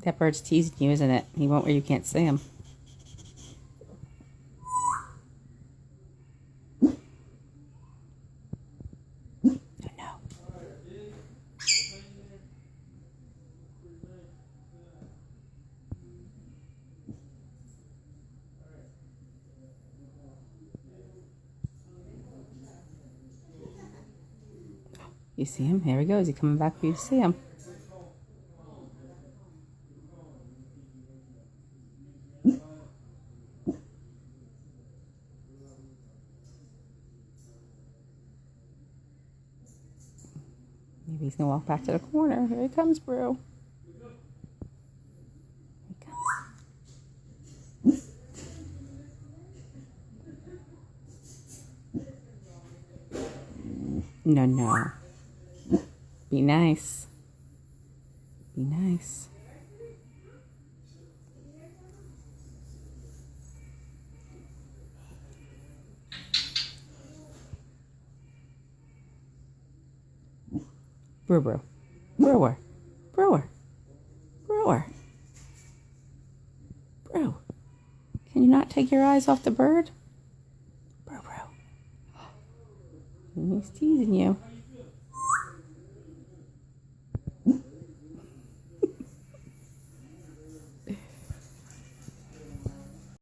That bird's teasing you, isn't it? He won't where you can't see him. Oh, no. You see him? There he goes. He's coming back for you to see him. Maybe he's going to walk back to the corner. Here he comes, Brew. Here he comes. No, no. Be nice. Be nice. Brewer. Brewer. Brewer. Brewer. Brew. Can you not take your eyes off the bird? Brew, brew. He's teasing you.